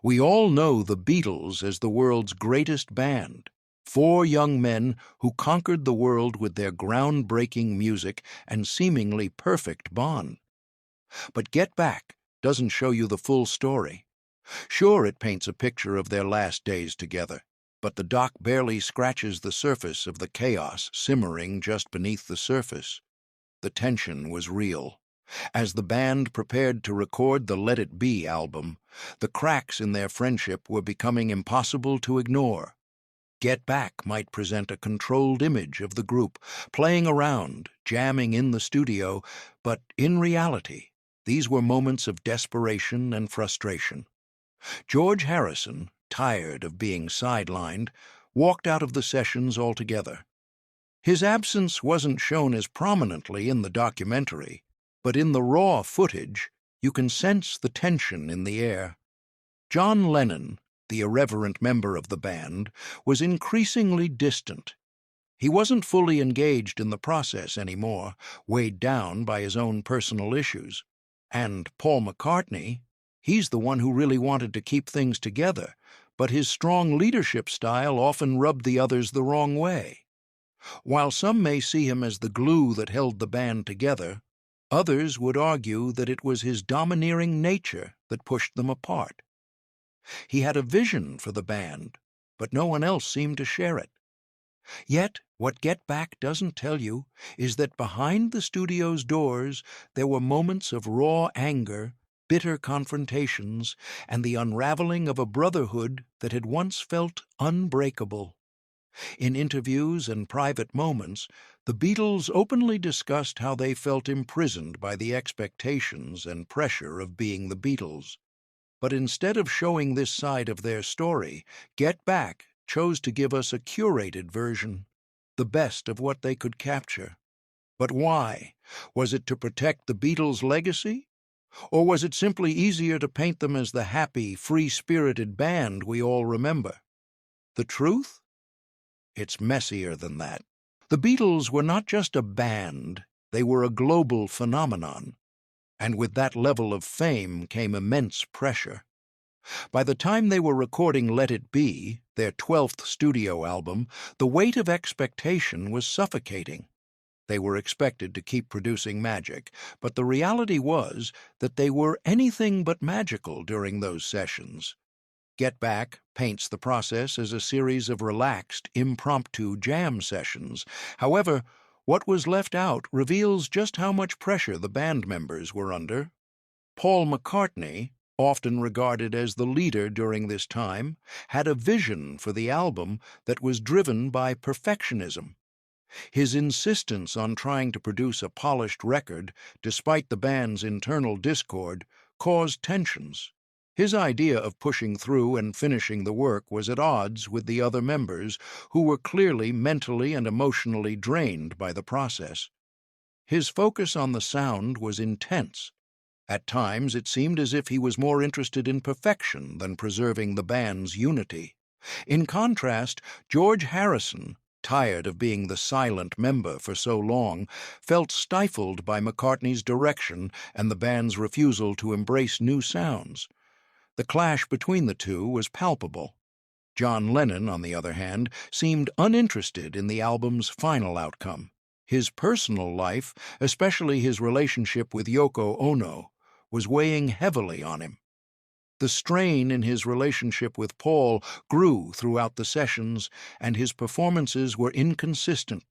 We all know the Beatles as the world's greatest band. Four young men who conquered the world with their groundbreaking music and seemingly perfect bond. But Get Back doesn't show you the full story. Sure, it paints a picture of their last days together, but the doc barely scratches the surface of the chaos simmering just beneath the surface. The tension was real. As the band prepared to record the Let It Be album, the cracks in their friendship were becoming impossible to ignore. Get Back might present a controlled image of the group, playing around, jamming in the studio, but in reality, these were moments of desperation and frustration. George Harrison, tired of being sidelined, walked out of the sessions altogether. His absence wasn't shown as prominently in the documentary, but in the raw footage, you can sense the tension in the air. John Lennon, the irreverent member of the band, was increasingly distant. He wasn't fully engaged in the process anymore, weighed down by his own personal issues. And Paul McCartney, he's the one who really wanted to keep things together, but his strong leadership style often rubbed the others the wrong way. While some may see him as the glue that held the band together, others would argue that it was his domineering nature that pushed them apart. He had a vision for the band, but no one else seemed to share it. Yet, what Get Back doesn't tell you is that behind the studio's doors there were moments of raw anger, bitter confrontations, and the unraveling of a brotherhood that had once felt unbreakable. In interviews and private moments, the Beatles openly discussed how they felt imprisoned by the expectations and pressure of being the Beatles. But instead of showing this side of their story, Get Back chose to give us a curated version, the best of what they could capture. But why? Was it to protect the Beatles' legacy? Or was it simply easier to paint them as the happy, free-spirited band we all remember? The truth? It's messier than that. The Beatles were not just a band, they were a global phenomenon. And with that level of fame came immense pressure. By the time they were recording Let It Be, their 12th studio album, the weight of expectation was suffocating. They were expected to keep producing magic, but the reality was that they were anything but magical during those sessions. Get Back paints the process as a series of relaxed, impromptu jam sessions. However, what was left out reveals just how much pressure the band members were under. Paul McCartney, often regarded as the leader during this time, had a vision for the album that was driven by perfectionism. His insistence on trying to produce a polished record, despite the band's internal discord, caused tensions. His idea of pushing through and finishing the work was at odds with the other members, who were clearly mentally and emotionally drained by the process. His focus on the sound was intense. At times it seemed as if he was more interested in perfection than preserving the band's unity. In contrast, George Harrison, tired of being the silent member for so long, felt stifled by McCartney's direction and the band's refusal to embrace new sounds. The clash between the two was palpable. John Lennon, on the other hand, seemed uninterested in the album's final outcome. His personal life, especially his relationship with Yoko Ono, was weighing heavily on him. The strain in his relationship with Paul grew throughout the sessions, and his performances were inconsistent.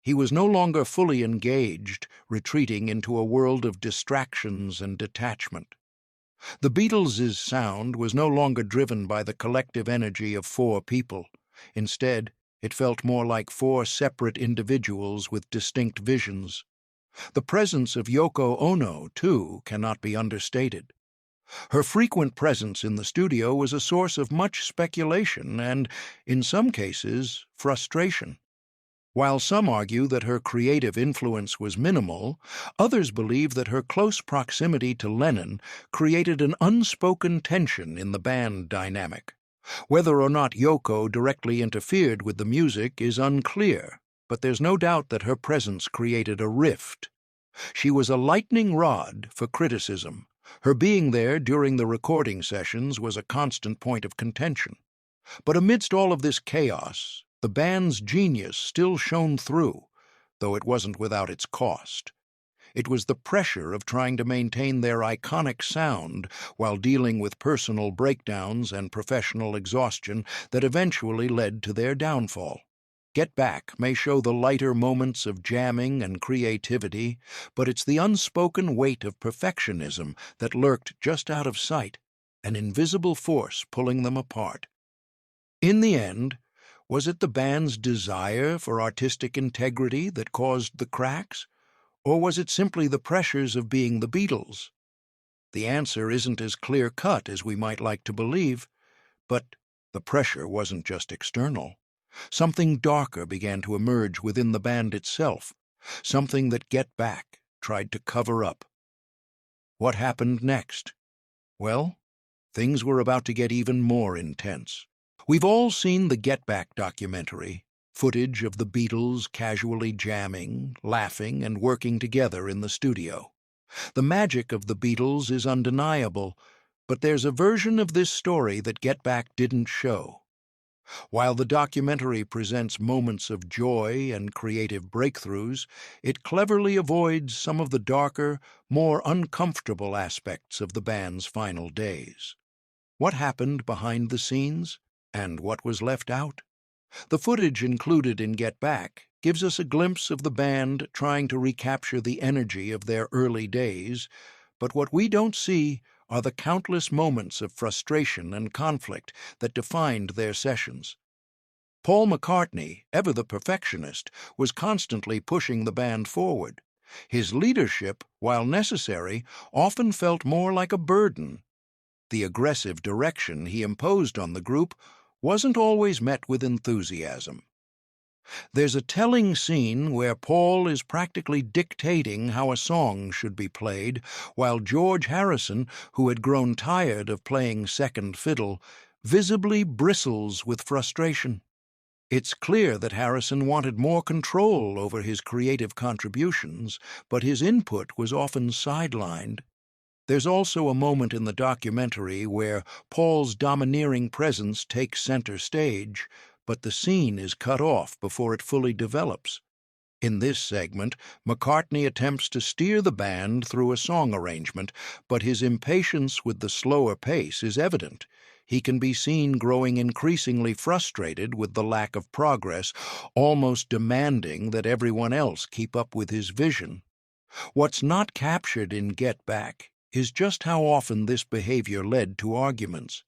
He was no longer fully engaged, retreating into a world of distractions and detachment. The Beatles' sound was no longer driven by the collective energy of four people. Instead, it felt more like four separate individuals with distinct visions. The presence of Yoko Ono, too, cannot be understated. Her frequent presence in the studio was a source of much speculation and, in some cases, frustration. While some argue that her creative influence was minimal, others believe that her close proximity to Lennon created an unspoken tension in the band dynamic. Whether or not Yoko directly interfered with the music is unclear, but there's no doubt that her presence created a rift. She was a lightning rod for criticism, Her being there during the recording sessions was a constant point of contention. But amidst all of this chaos, the band's genius still shone through, though it wasn't without its cost. It was the pressure of trying to maintain their iconic sound while dealing with personal breakdowns and professional exhaustion that eventually led to their downfall. Get Back may show the lighter moments of jamming and creativity, but it's the unspoken weight of perfectionism that lurked just out of sight, an invisible force pulling them apart. In the end, was it the band's desire for artistic integrity that caused the cracks? Or was it simply the pressures of being the Beatles? The answer isn't as clear-cut as we might like to believe, but the pressure wasn't just external. Something darker began to emerge within the band itself, something that Get Back tried to cover up. What happened next? Well, things were about to get even more intense. We've all seen the Get Back documentary, footage of the Beatles casually jamming, laughing, and working together in the studio. The magic of the Beatles is undeniable, but there's a version of this story that Get Back didn't show. While the documentary presents moments of joy and creative breakthroughs, it cleverly avoids some of the darker, more uncomfortable aspects of the band's final days. What happened behind the scenes, and what was left out? The footage included in Get Back gives us a glimpse of the band trying to recapture the energy of their early days, but what we don't see are the countless moments of frustration and conflict that defined their sessions. Paul McCartney, ever the perfectionist, was constantly pushing the band forward. His leadership, while necessary, often felt more like a burden. The aggressive direction he imposed on the group wasn't always met with enthusiasm. There's a telling scene where Paul is practically dictating how a song should be played, while George Harrison, who had grown tired of playing second fiddle, visibly bristles with frustration. It's clear that Harrison wanted more control over his creative contributions, but his input was often sidelined. There's also a moment in the documentary where Paul's domineering presence takes center stage, but the scene is cut off before it fully develops. In this segment, McCartney attempts to steer the band through a song arrangement, but his impatience with the slower pace is evident. He can be seen growing increasingly frustrated with the lack of progress, almost demanding that everyone else keep up with his vision. What's not captured in Get Back is just how often this behavior led to arguments.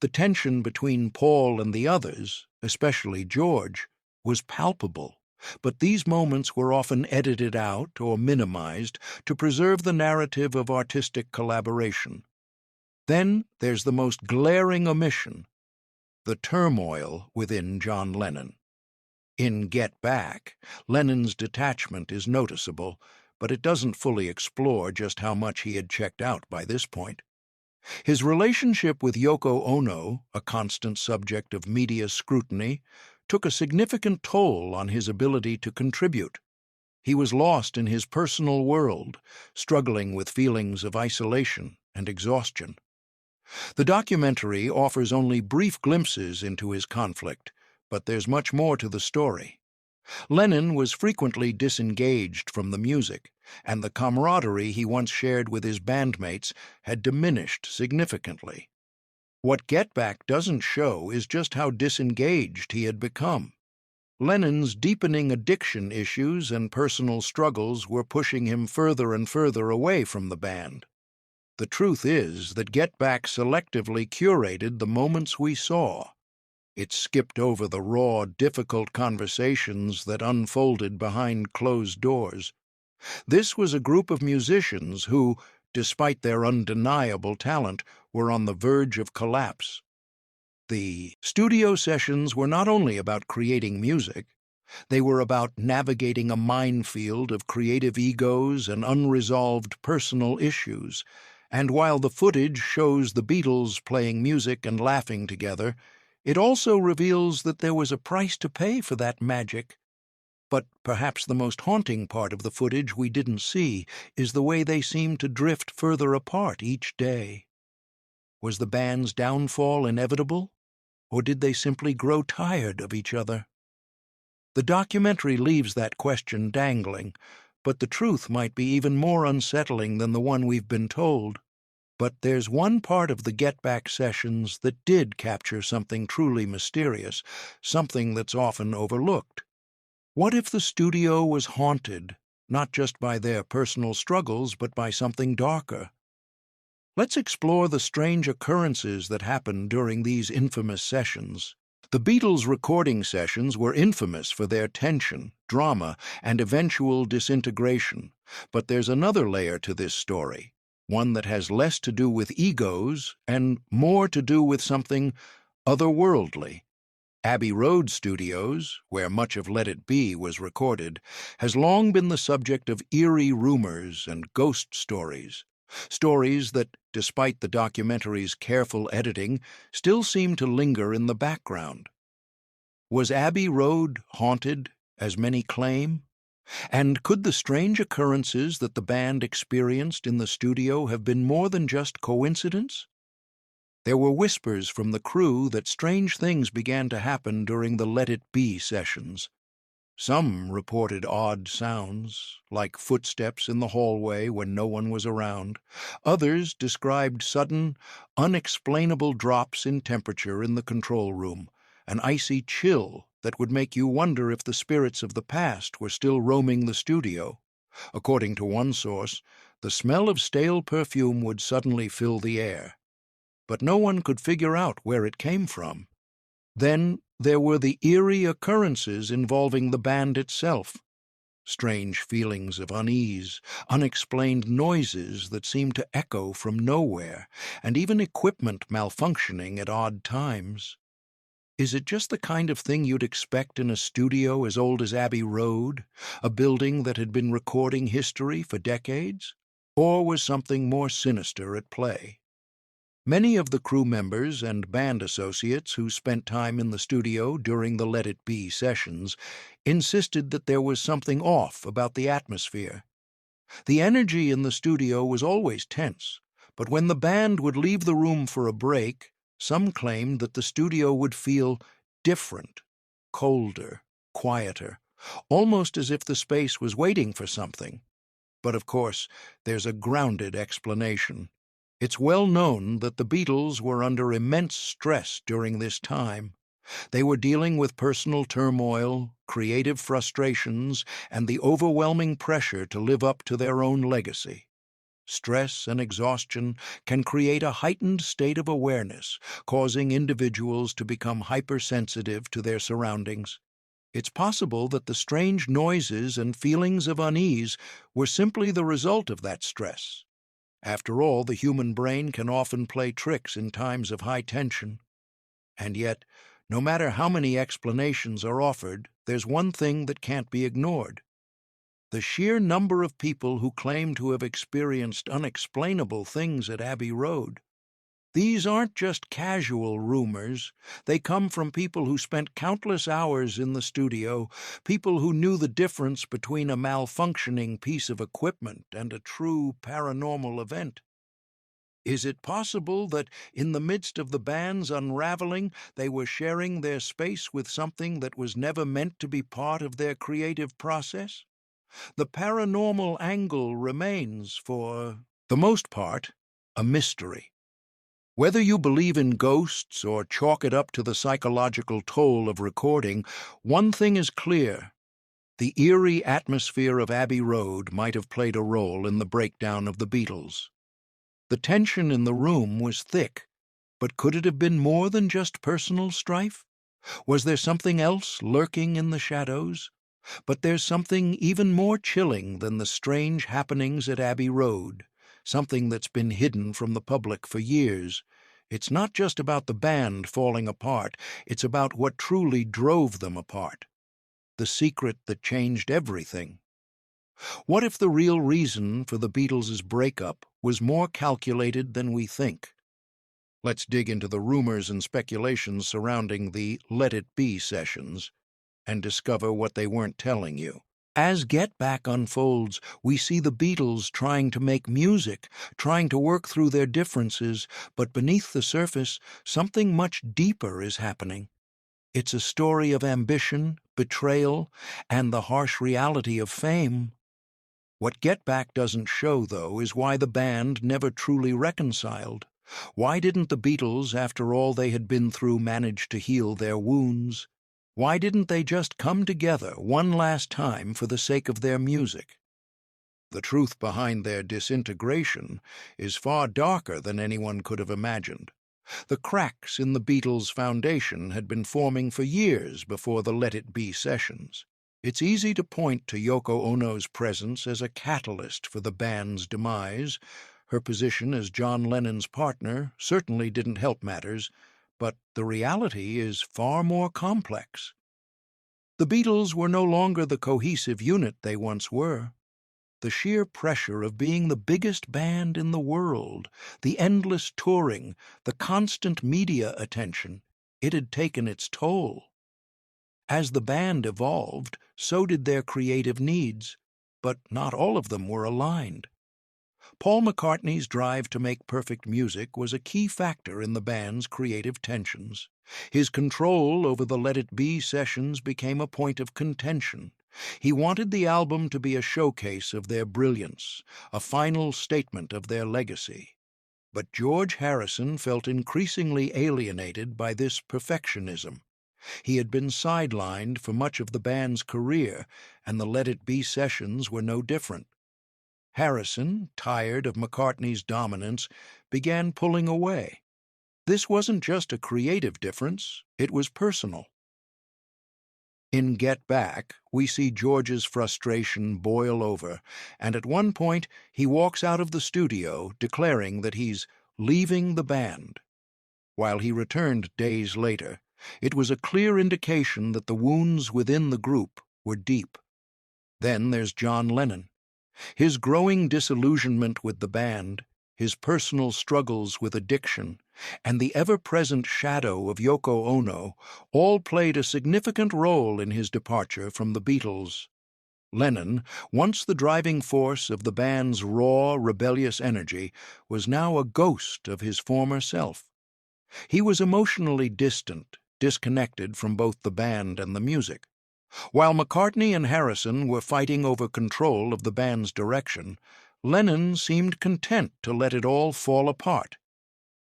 The tension between Paul and the others, especially George, was palpable, but these moments were often edited out or minimized to preserve the narrative of artistic collaboration. Then there's the most glaring omission: the turmoil within John Lennon. In Get Back, Lennon's detachment is noticeable, but it doesn't fully explore just how much he had checked out by this point. His relationship with Yoko Ono, a constant subject of media scrutiny, took a significant toll on his ability to contribute. He was lost in his personal world, struggling with feelings of isolation and exhaustion. The documentary offers only brief glimpses into his conflict, but there's much more to the story. Lennon was frequently disengaged from the music, and the camaraderie he once shared with his bandmates had diminished significantly. What Get Back doesn't show is just how disengaged he had become. Lennon's deepening addiction issues and personal struggles were pushing him further and further away from the band. The truth is that Get Back selectively curated the moments we saw. It skipped over the raw, difficult conversations that unfolded behind closed doors. This was a group of musicians who, despite their undeniable talent, were on the verge of collapse. The studio sessions were not only about creating music, they were about navigating a minefield of creative egos and unresolved personal issues. And while the footage shows the Beatles playing music and laughing together, it also reveals that there was a price to pay for that magic. But perhaps the most haunting part of the footage we didn't see is the way they seemed to drift further apart each day. Was the band's downfall inevitable, or did they simply grow tired of each other? The documentary leaves that question dangling, but the truth might be even more unsettling than the one we've been told. But there's one part of the Get Back sessions that did capture something truly mysterious, something that's often overlooked. What if the studio was haunted, not just by their personal struggles, but by something darker? Let's explore the strange occurrences that happened during these infamous sessions. The Beatles' recording sessions were infamous for their tension, drama, and eventual disintegration. But there's another layer to this story, one that has less to do with egos and more to do with something otherworldly. Abbey Road Studios, where much of Let It Be was recorded, has long been the subject of eerie rumors and ghost stories. Stories that, despite the documentary's careful editing, still seem to linger in the background. Was Abbey Road haunted, as many claim? And could the strange occurrences that the band experienced in the studio have been more than just coincidence? There were whispers from the crew that strange things began to happen during the Let It Be sessions. Some reported odd sounds, like footsteps in the hallway when no one was around. Others described sudden, unexplainable drops in temperature in the control room, an icy chill that would make you wonder if the spirits of the past were still roaming the studio. According to one source, the smell of stale perfume would suddenly fill the air, but no one could figure out where it came from. Then there were the eerie occurrences involving the band itself. Strange feelings of unease, unexplained noises that seemed to echo from nowhere, and even equipment malfunctioning at odd times. Is it just the kind of thing you'd expect in a studio as old as Abbey Road, a building that had been recording history for decades? Or was something more sinister at play? Many of the crew members and band associates who spent time in the studio during the Let It Be sessions insisted that there was something off about the atmosphere. The energy in the studio was always tense, but when the band would leave the room for a break, some claimed that the studio would feel different, colder, quieter, almost as if the space was waiting for something. But of course, there's a grounded explanation. It's well known that the Beatles were under immense stress during this time. They were dealing with personal turmoil, creative frustrations, and the overwhelming pressure to live up to their own legacy. Stress and exhaustion can create a heightened state of awareness, causing individuals to become hypersensitive to their surroundings. It's possible that the strange noises and feelings of unease were simply the result of that stress. After all, the human brain can often play tricks in times of high tension. And yet, no matter how many explanations are offered, there's one thing that can't be ignored. The sheer number of people who claim to have experienced unexplainable things at Abbey Road. These aren't just casual rumors. They come from people who spent countless hours in the studio, people who knew the difference between a malfunctioning piece of equipment and a true paranormal event. Is it possible that, in the midst of the band's unraveling, they were sharing their space with something that was never meant to be part of their creative process? The paranormal angle remains, for the most part, a mystery. Whether you believe in ghosts or chalk it up to the psychological toll of recording, one thing is clear. The eerie atmosphere of Abbey Road might have played a role in the breakdown of the Beatles. The tension in the room was thick, but could it have been more than just personal strife? Was there something else lurking in the shadows? But there's something even more chilling than the strange happenings at Abbey Road, something that's been hidden from the public for years. It's not just about the band falling apart, it's about what truly drove them apart. The secret that changed everything. What if the real reason for the Beatles' breakup was more calculated than we think? Let's dig into the rumors and speculations surrounding the Let It Be sessions. and discover what they weren't telling you. As Get Back unfolds, we see the Beatles trying to make music, trying to work through their differences, but beneath the surface, something much deeper is happening. It's a story of ambition, betrayal, and the harsh reality of fame. What Get Back doesn't show, though, is why the band never truly reconciled. Why didn't the Beatles, after all they had been through, manage to heal their wounds? Why didn't they just come together one last time for the sake of their music? The truth behind their disintegration is far darker than anyone could have imagined. The cracks in the Beatles' foundation had been forming for years before the Let It Be sessions. It's easy to point to Yoko Ono's presence as a catalyst for the band's demise. Her position as John Lennon's partner certainly didn't help matters, but the reality is far more complex. The Beatles were no longer the cohesive unit they once were. The sheer pressure of being the biggest band in the world, the endless touring, the constant media attention, it had taken its toll. As the band evolved, so did their creative needs, but not all of them were aligned. Paul McCartney's drive to make perfect music was a key factor in the band's creative tensions. His control over the Let It Be sessions became a point of contention. He wanted the album to be a showcase of their brilliance, a final statement of their legacy. But George Harrison felt increasingly alienated by this perfectionism. He had been sidelined for much of the band's career, and the Let It Be sessions were no different. Harrison, tired of McCartney's dominance, began pulling away. This wasn't just a creative difference, it was personal. In Get Back, we see George's frustration boil over, and at one point he walks out of the studio declaring that he's leaving the band. While he returned days later, it was a clear indication that the wounds within the group were deep. Then there's John Lennon. His growing disillusionment with the band, his personal struggles with addiction, and the ever-present shadow of Yoko Ono all played a significant role in his departure from the Beatles. Lennon, once the driving force of the band's raw, rebellious energy, was now a ghost of his former self. He was emotionally distant, disconnected from both the band and the music. While McCartney and Harrison were fighting over control of the band's direction, Lennon seemed content to let it all fall apart.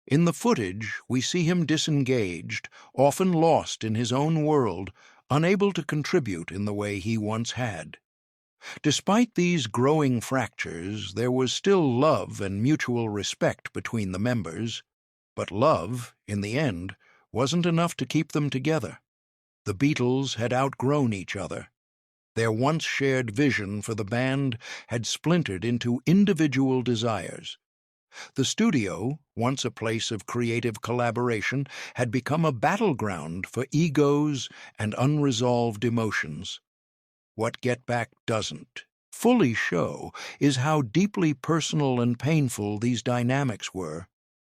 In the footage, we see him disengaged, often lost in his own world, unable to contribute in the way he once had. Despite these growing fractures, there was still love and mutual respect between the members. But love, in the end, wasn't enough to keep them together. The Beatles had outgrown each other. Their once shared vision for the band had splintered into individual desires. The studio, once a place of creative collaboration, had become a battleground for egos and unresolved emotions. What Get Back doesn't fully show is how deeply personal and painful these dynamics were.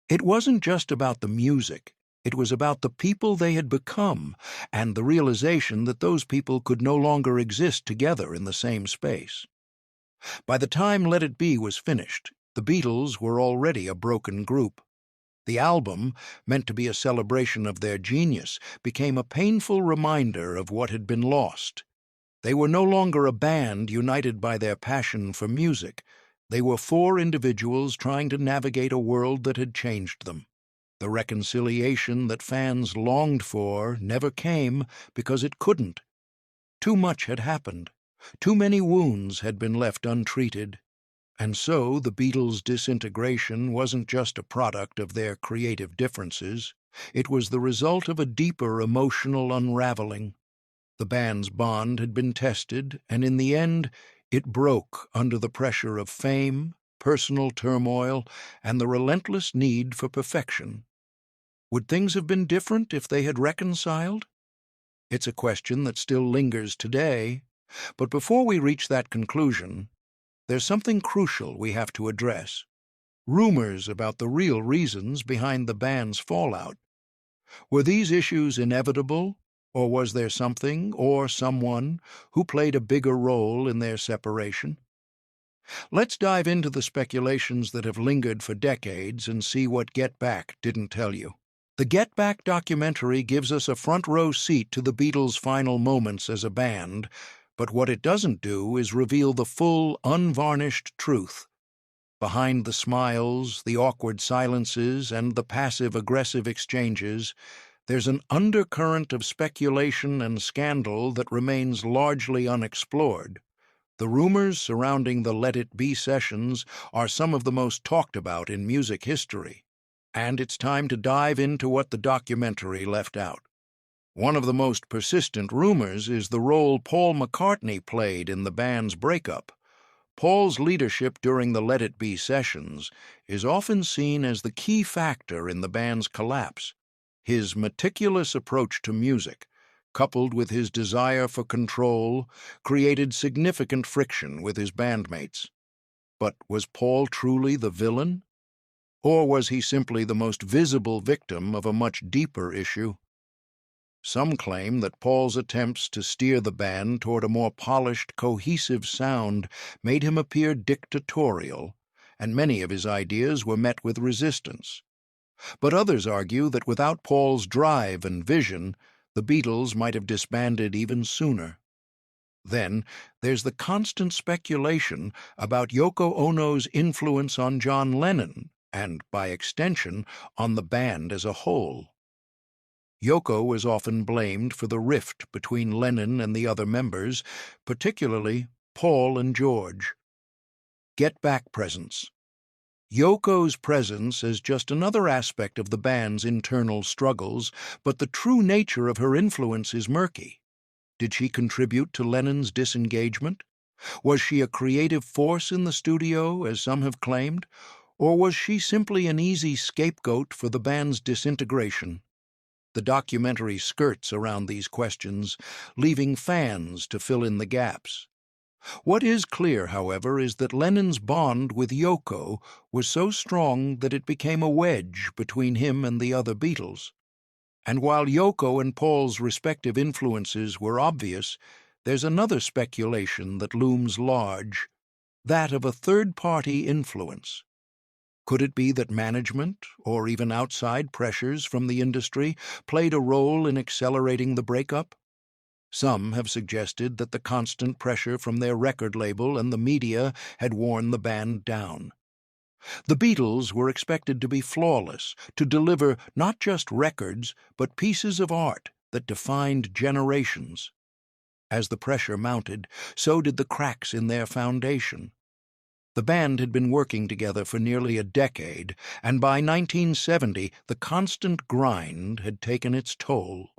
It wasn't just about the music. It was about the people they had become and the realization that those people could no longer exist together in the same space. By the time Let It Be was finished, the Beatles were already a broken group. The album, meant to be a celebration of their genius, became a painful reminder of what had been lost. They were no longer a band united by their passion for music. They were four individuals trying to navigate a world that had changed them. The reconciliation that fans longed for never came because it couldn't. Too much had happened. Too many wounds had been left untreated. And so the Beatles' disintegration wasn't just a product of their creative differences. It was the result of a deeper emotional unraveling. The band's bond had been tested, and in the end, it broke under the pressure of fame, personal turmoil, and the relentless need for perfection. Would things have been different if they had reconciled? It's a question that still lingers today, but before we reach that conclusion, there's something crucial we have to address. Rumors about the real reasons behind the band's fallout. Were these issues inevitable, Or was there something or someone who played a bigger role in their separation? Let's dive into the speculations that have lingered for decades and see what Get Back didn't tell you. The Get Back documentary gives us a front-row seat to the Beatles' final moments as a band, but what it doesn't do is reveal the full, unvarnished truth. Behind the smiles, the awkward silences, and the passive-aggressive exchanges, there's an undercurrent of speculation and scandal that remains largely unexplored. The rumors surrounding the Let It Be sessions are some of the most talked about in music history, and it's time to dive into what the documentary left out. One of the most persistent rumors is the role Paul McCartney played in the band's breakup. Paul's leadership during the Let It Be sessions is often seen as the key factor in the band's collapse. His meticulous approach to music, coupled with his desire for control, created significant friction with his bandmates. But was Paul truly the villain? Or was he simply the most visible victim of a much deeper issue? Some claim that Paul's attempts to steer the band toward a more polished, cohesive sound made him appear dictatorial, and many of his ideas were met with resistance. But others argue that without Paul's drive and vision, the Beatles might have disbanded even sooner. Then, there's the constant speculation about Yoko Ono's influence on John Lennon, and, by extension, on the band as a whole. Yoko is often blamed for the rift between Lennon and the other members, particularly Paul and George. Get Back presence. Yoko's presence is just another aspect of the band's internal struggles, but the true nature of her influence is murky. Did she contribute to Lennon's disengagement? Was she a creative force in the studio, as some have claimed? Or was she simply an easy scapegoat for the band's disintegration? The documentary skirts around these questions, leaving fans to fill in the gaps. What is clear, however, is that Lennon's bond with Yoko was so strong that it became a wedge between him and the other Beatles. And while Yoko and Paul's respective influences were obvious, there's another speculation that looms large, that of a third-party influence. Could it be that management, or even outside pressures from the industry, played a role in accelerating the breakup? Some have suggested that the constant pressure from their record label and the media had worn the band down. The Beatles were expected to be flawless, to deliver not just records, but pieces of art that defined generations. As the pressure mounted, so did the cracks in their foundation. The band had been working together for nearly a decade, and by 1970 the constant grind had taken its toll.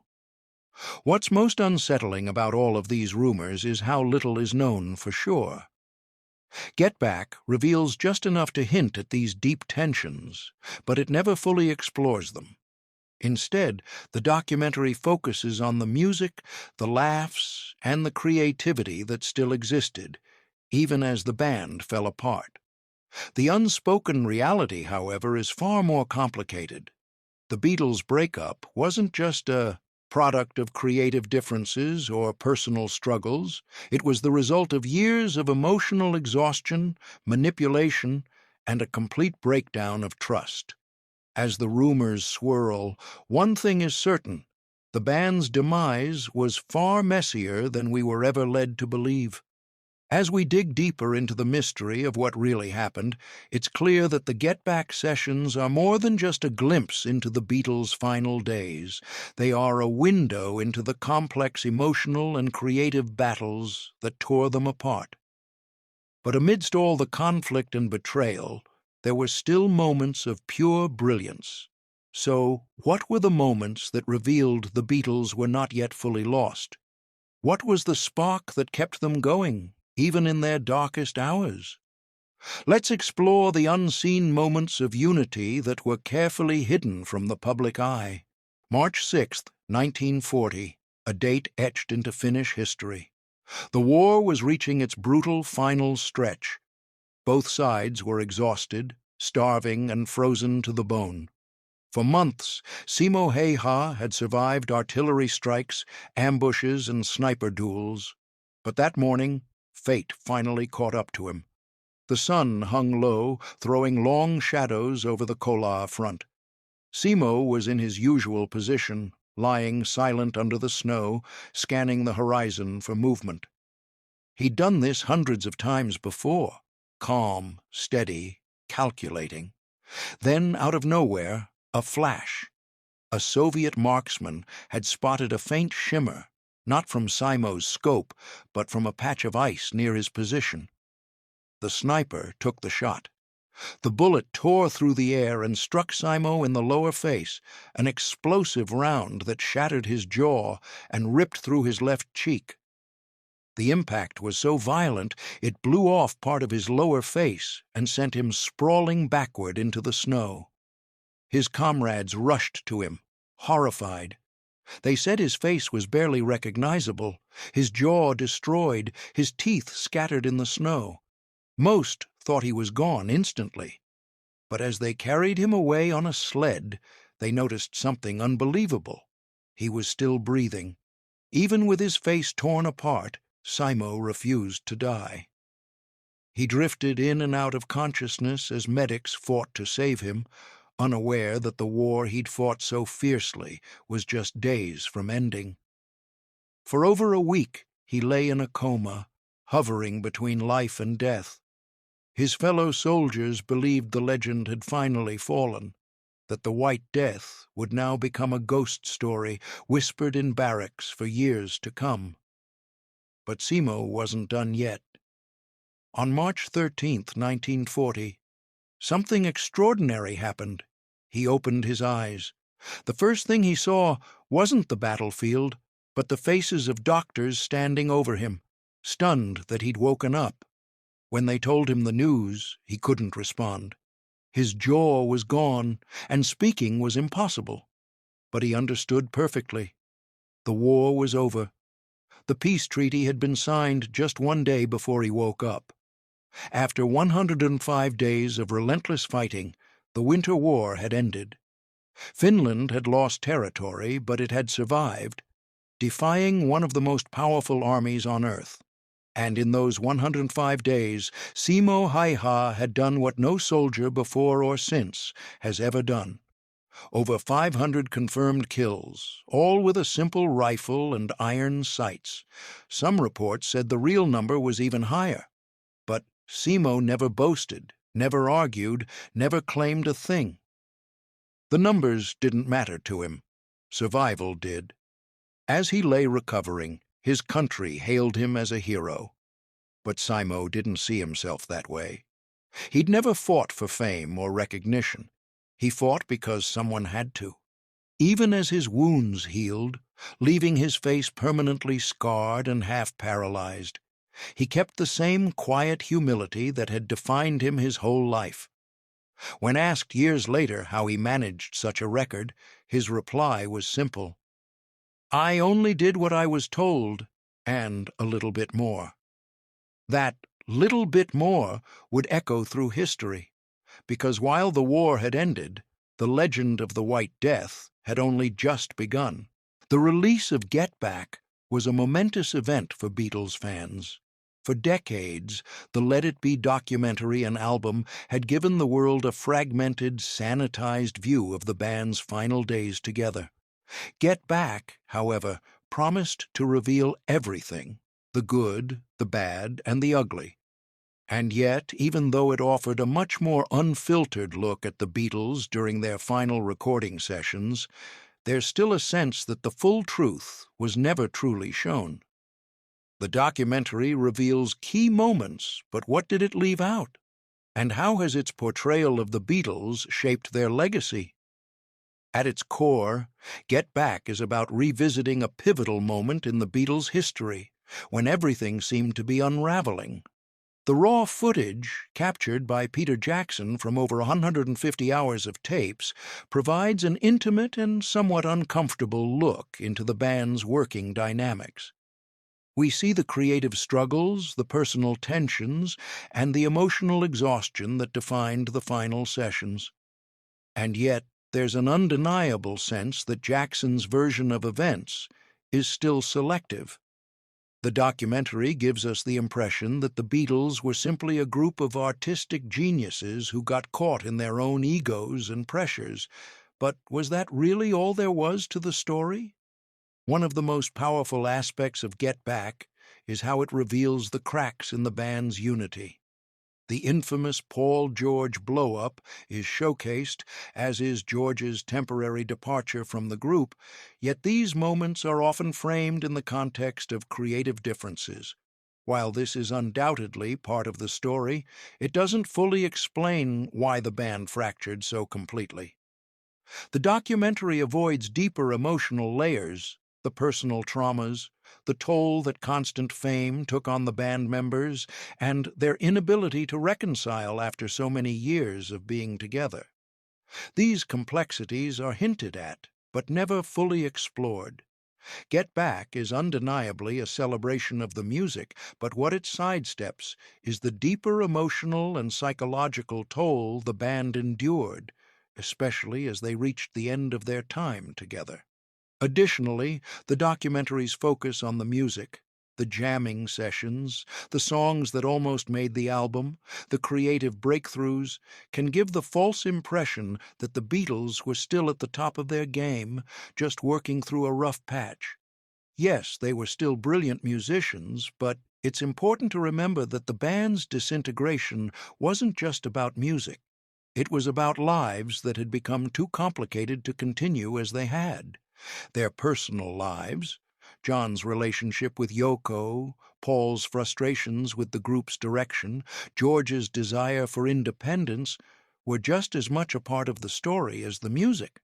What's most unsettling about all of these rumors is how little is known for sure. Get Back reveals just enough to hint at these deep tensions, but it never fully explores them. Instead, the documentary focuses on the music, the laughs, and the creativity that still existed, even as the band fell apart. The unspoken reality, however, is far more complicated. The Beatles' breakup wasn't just a product of creative differences or personal struggles. It was the result of years of emotional exhaustion, manipulation, and a complete breakdown of trust. As the rumors swirl, one thing is certain: the band's demise was far messier than we were ever led to believe. As we dig deeper into the mystery of what really happened, it's clear that the Get Back sessions are more than just a glimpse into the Beatles' final days. They are a window into the complex emotional and creative battles that tore them apart. But amidst all the conflict and betrayal, there were still moments of pure brilliance. So, what were the moments that revealed the Beatles were not yet fully lost? What was the spark that kept them going, even in their darkest hours? Let's explore the unseen moments of unity that were carefully hidden from the public eye. March 6, 1940, a date etched into Finnish history. The war was reaching its brutal final stretch. Both sides were exhausted, starving, and frozen to the bone. For months, Simo Häyhä had survived artillery strikes, ambushes, and sniper duels. But that morning, fate finally caught up to him. The sun hung low, throwing long shadows over the Kolar front. Simo was in his usual position, lying silent under the snow, scanning the horizon for movement. He'd done this hundreds of times before, calm, steady, calculating. Then, out of nowhere, a flash. A Soviet marksman had spotted a faint shimmer, not from Simo's scope, but from a patch of ice near his position. The sniper took the shot. The bullet tore through the air and struck Simo in the lower face, an explosive round that shattered his jaw and ripped through his left cheek. The impact was so violent it blew off part of his lower face and sent him sprawling backward into the snow. His comrades rushed to him, horrified. They said his face was barely recognizable, his jaw destroyed, his teeth scattered in the snow. Most thought he was gone instantly. But as they carried him away on a sled, they noticed something unbelievable. He was still breathing. Even with his face torn apart, Simo refused to die. He drifted in and out of consciousness as medics fought to save him, unaware that the war he'd fought so fiercely was just days from ending. For over a week he lay in a coma, hovering between life and death. His fellow soldiers believed the legend had finally fallen, that the White Death would now become a ghost story whispered in barracks for years to come. But Simo wasn't done yet. On March 13th, 1940, something extraordinary happened. He opened his eyes. The first thing he saw wasn't the battlefield, but the faces of doctors standing over him, stunned that he'd woken up. When they told him the news, he couldn't respond. His jaw was gone, and speaking was impossible. But he understood perfectly. The war was over. The peace treaty had been signed just one day before he woke up. After 105 days of relentless fighting, the Winter War had ended. Finland had lost territory, but it had survived, defying one of the most powerful armies on Earth. And in those 105 days, Simo Häyhä had done what no soldier before or since has ever done. Over 500 confirmed kills, all with a simple rifle and iron sights. Some reports said the real number was even higher. But Simo never boasted, never argued, never claimed a thing. The numbers didn't matter to him. Survival did. As he lay recovering, his country hailed him as a hero. But Simo didn't see himself that way. He'd never fought for fame or recognition. He fought because someone had to. Even as his wounds healed, leaving his face permanently scarred and half-paralyzed, he kept the same quiet humility that had defined him his whole life. When asked years later how he managed such a record, his reply was simple. "I only did what I was told, and a little bit more." That little bit more would echo through history, because while the war had ended, the legend of the White Death had only just begun. The release of Get Back was a momentous event for Beatles fans. For decades, the Let It Be documentary and album had given the world a fragmented, sanitized view of the band's final days together. Get Back, however, promised to reveal everything, the good, the bad, and the ugly. And yet, even though it offered a much more unfiltered look at the Beatles during their final recording sessions, there's still a sense that the full truth was never truly shown. The documentary reveals key moments, but what did it leave out? And how has its portrayal of the Beatles shaped their legacy? At its core, Get Back is about revisiting a pivotal moment in the Beatles' history, when everything seemed to be unraveling. The raw footage, captured by Peter Jackson from over 150 hours of tapes, provides an intimate and somewhat uncomfortable look into the band's working dynamics. We see the creative struggles, the personal tensions, and the emotional exhaustion that defined the final sessions. And yet, there's an undeniable sense that Jackson's version of events is still selective. The documentary gives us the impression that the Beatles were simply a group of artistic geniuses who got caught in their own egos and pressures. But was that really all there was to the story? One of the most powerful aspects of Get Back is how it reveals the cracks in the band's unity. The infamous Paul George blow-up is showcased, as is George's temporary departure from the group, yet these moments are often framed in the context of creative differences. While this is undoubtedly part of the story, it doesn't fully explain why the band fractured so completely. The documentary avoids deeper emotional layers, the personal traumas, the toll that constant fame took on the band members, and their inability to reconcile after so many years of being together. These complexities are hinted at, but never fully explored. Get Back is undeniably a celebration of the music, but what it sidesteps is the deeper emotional and psychological toll the band endured, especially as they reached the end of their time together. Additionally, the documentary's focus on the music, the jamming sessions, the songs that almost made the album, the creative breakthroughs, can give the false impression that the Beatles were still at the top of their game, just working through a rough patch. Yes, they were still brilliant musicians, but it's important to remember that the band's disintegration wasn't just about music. It was about lives that had become too complicated to continue as they had. Their personal lives, John's relationship with Yoko, Paul's frustrations with the group's direction, George's desire for independence, were just as much a part of the story as the music.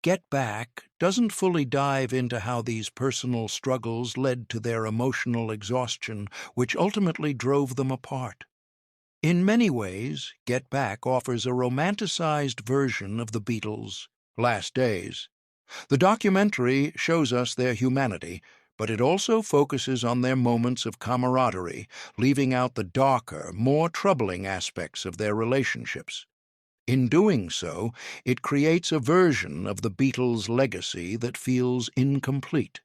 Get Back doesn't fully dive into how these personal struggles led to their emotional exhaustion, which ultimately drove them apart. In many ways, Get Back offers a romanticized version of the Beatles' last days. The documentary shows us their humanity, but it also focuses on their moments of camaraderie, leaving out the darker, more troubling aspects of their relationships. In doing so, it creates a version of the Beatles' legacy that feels incomplete.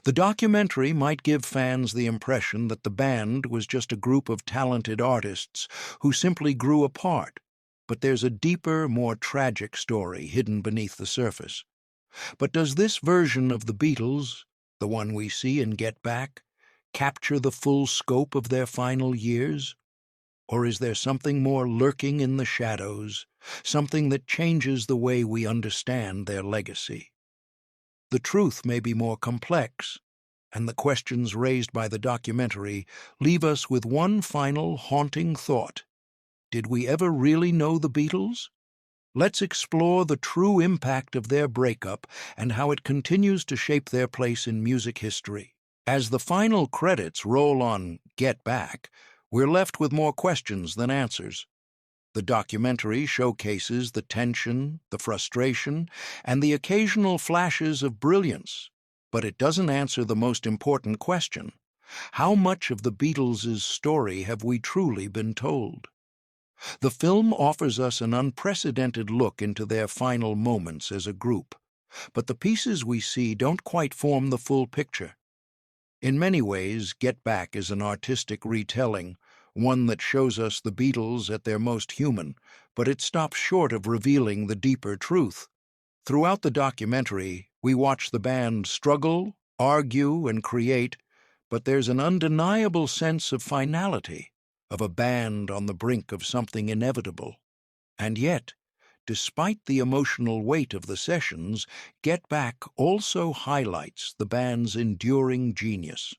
The documentary might give fans the impression that the band was just a group of talented artists who simply grew apart, but there's a deeper, more tragic story hidden beneath the surface. But does this version of the Beatles, the one we see in Get Back, capture the full scope of their final years? Or is there something more lurking in the shadows, something that changes the way we understand their legacy? The truth may be more complex, and the questions raised by the documentary leave us with one final haunting thought. Did we ever really know the Beatles? Let's explore the true impact of their breakup and how it continues to shape their place in music history. As the final credits roll on Get Back, we're left with more questions than answers. The documentary showcases the tension, the frustration, and the occasional flashes of brilliance, but it doesn't answer the most important question. How much of the Beatles' story have we truly been told? The film offers us an unprecedented look into their final moments as a group, but the pieces we see don't quite form the full picture. In many ways, Get Back is an artistic retelling, one that shows us the Beatles at their most human, but it stops short of revealing the deeper truth. Throughout the documentary, we watch the band struggle, argue, and create, but there's an undeniable sense of finality, of a band on the brink of something inevitable. And yet, despite the emotional weight of the sessions, Get Back also highlights the band's enduring genius.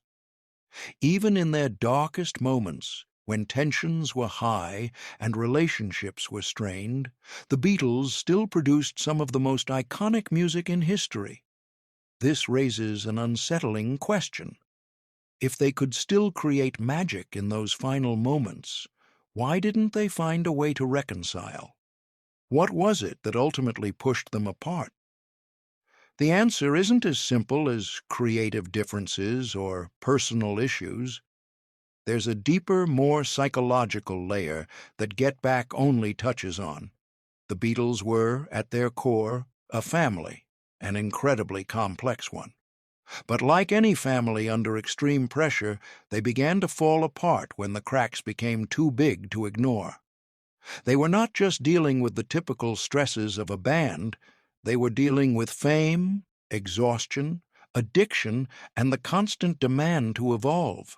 Even in their darkest moments, when tensions were high and relationships were strained, the Beatles still produced some of the most iconic music in history. This raises an unsettling question. If they could still create magic in those final moments, why didn't they find a way to reconcile? What was it that ultimately pushed them apart? The answer isn't as simple as creative differences or personal issues. There's a deeper, more psychological layer that Get Back only touches on. The Beatles were, at their core, a family, an incredibly complex one. But like any family under extreme pressure, they began to fall apart when the cracks became too big to ignore. They were not just dealing with the typical stresses of a band, they were dealing with fame, exhaustion, addiction, and the constant demand to evolve.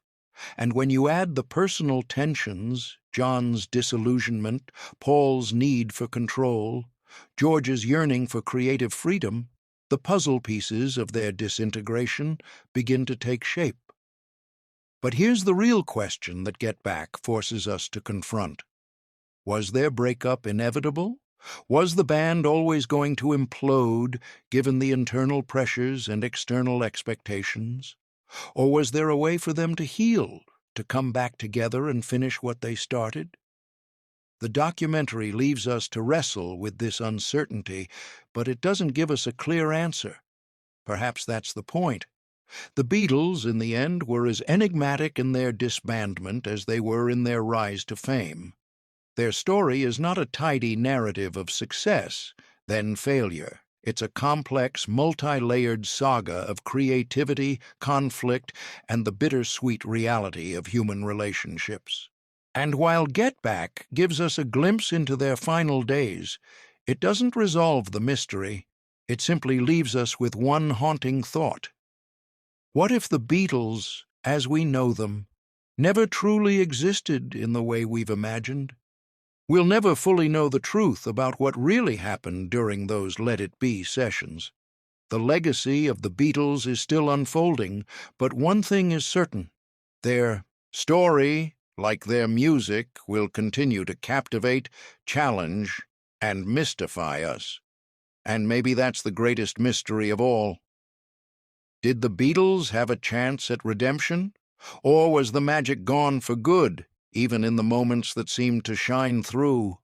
And when you add the personal tensions, John's disillusionment, Paul's need for control, George's yearning for creative freedom, the puzzle pieces of their disintegration begin to take shape. But here's the real question that Get Back forces us to confront. Was their breakup inevitable? Was the band always going to implode, given the internal pressures and external expectations? Or was there a way for them to heal, to come back together and finish what they started? The documentary leaves us to wrestle with this uncertainty, but it doesn't give us a clear answer. Perhaps that's the point. The Beatles, in the end, were as enigmatic in their disbandment as they were in their rise to fame. Their story is not a tidy narrative of success, then failure. It's a complex, multi-layered saga of creativity, conflict, and the bittersweet reality of human relationships. And while Get Back gives us a glimpse into their final days, it doesn't resolve the mystery. It simply leaves us with one haunting thought. What if the Beatles, as we know them, never truly existed in the way we've imagined? We'll never fully know the truth about what really happened during those Let It Be sessions. The legacy of the Beatles is still unfolding, but one thing is certain. Their story, like their music, will continue to captivate, challenge, and mystify us. And maybe that's the greatest mystery of all. Did the Beatles have a chance at redemption? Or was the magic gone for good, even in the moments that seemed to shine through?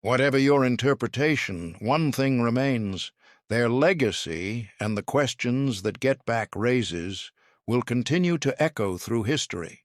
Whatever your interpretation, one thing remains. Their legacy, and the questions that Get Back raises, will continue to echo through history.